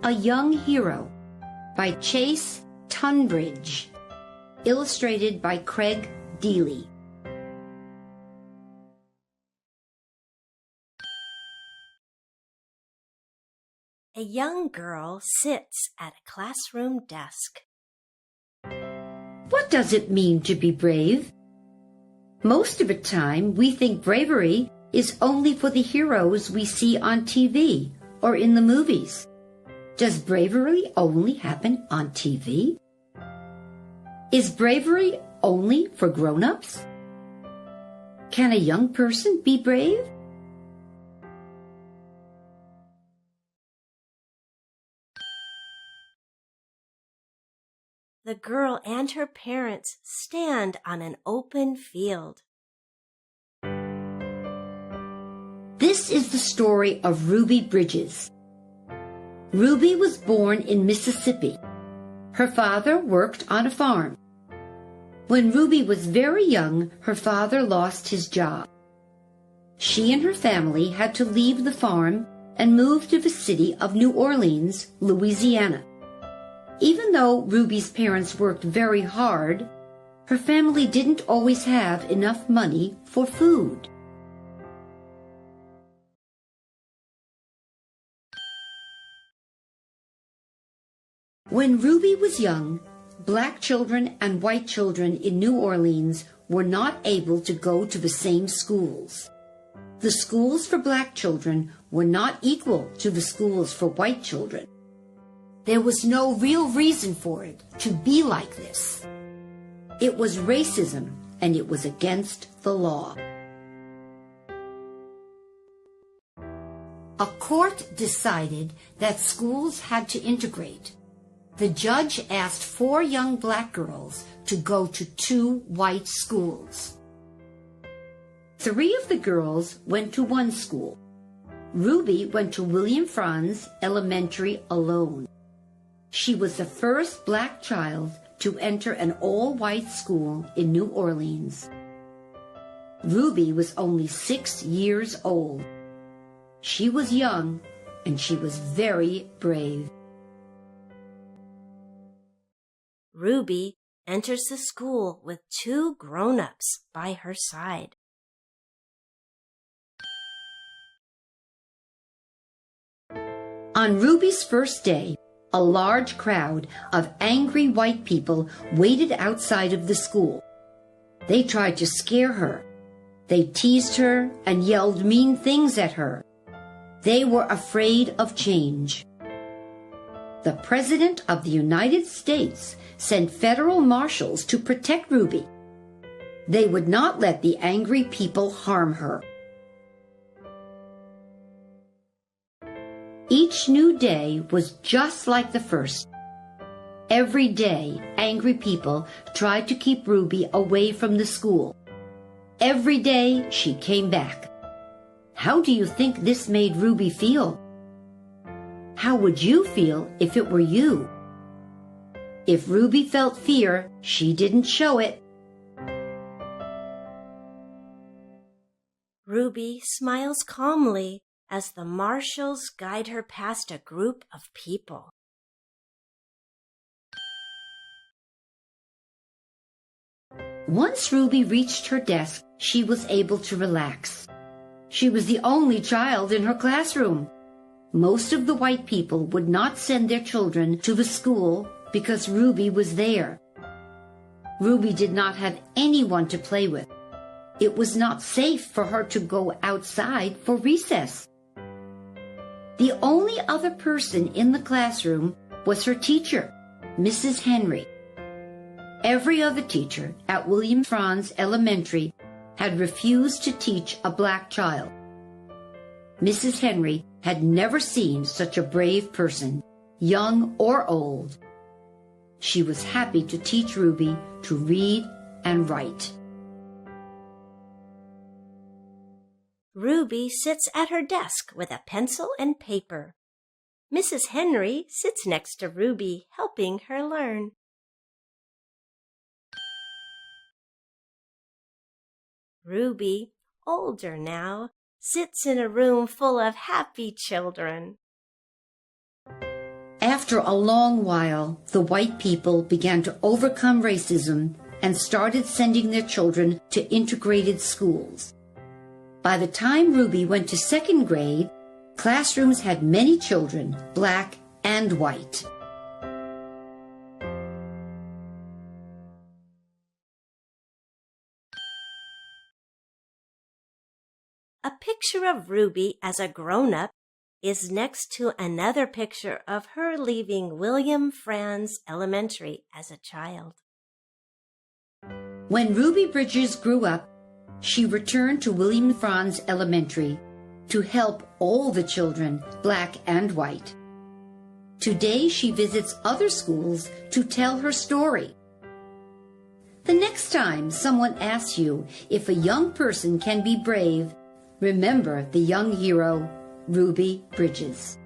A Young Hero by Chase Tunbridge, illustrated by Craig Deely. A young girl sits at a classroom desk. What does it mean to be brave? Most of the time, we think bravery is only for the heroes we see on TV or in the movies. Does bravery only happen on TV? Is bravery only for grown-ups? Can a young person be brave? The girl and her parents stand on an open field. This is the story of Ruby Bridges. Ruby was born in Mississippi. Her father worked on a farm. When Ruby was very young, her father lost his job. She and her family had to leave the farm and move to the city of New Orleans, Louisiana. Even though Ruby's parents worked very hard, her family didn't always have enough money for food. When Ruby was young, black children and white children in New Orleans were not able to go to the same schools. The schools for black children were not equal to the schools for white children. There was no real reason for it to be like this. It was racism, and it was against the law. A court decided that schools had to integrate. The judge asked 4 young black girls to go to 2 white schools. 3 of the girls went to one school. Ruby went to William Franz Elementary alone. She was the first black child to enter an all-white school in New Orleans. Ruby was only 6 years old. She was young, and she was very brave. Ruby enters the school with 2 grown-ups by her side. On Ruby's first day, a large crowd of angry white people waited outside of the school. They tried to scare her. They teased her and yelled mean things at her. They were afraid of change. The President of the United States sent federal marshals to protect Ruby. They would not let the angry people harm her. Each new day was just like the first. Every day, angry people tried to keep Ruby away from the school. Every day, she came back. How do you think this made Ruby feel? How would you feel if it were you? If Ruby felt fear, she didn't show it. Ruby smiles calmly as the marshals guide her past a group of people. Once Ruby reached her desk, she was able to relax. She was the only child in her classroom. Most of the white people would not send their children to the school because Ruby was there. Ruby did not have anyone to play with. It was not safe for her to go outside for recess. The only other person in the classroom was her teacher, Mrs. Henry. Every other teacher at William Franz Elementary had refused to teach a black child. Mrs. Henry had never seen such a brave person, young or old. She was happy to teach Ruby to read and write. Ruby sits at her desk with a pencil and paper. Mrs. Henry sits next to Ruby, helping her learn. Ruby, older now, sits in a room full of happy children. After a long while, the white people began to overcome racism and started sending their children to integrated schools. By the time Ruby went to second grade, classrooms had many children, black and white. A picture of Ruby as a grown-up is next to another picture of her leaving William Franz Elementary as a child. When Ruby Bridges grew up, she returned to William Franz Elementary to help all the children, black and white. Today she visits other schools to tell her story. The next time someone asks you if a young person can be brave, remember the young hero, Ruby Bridges.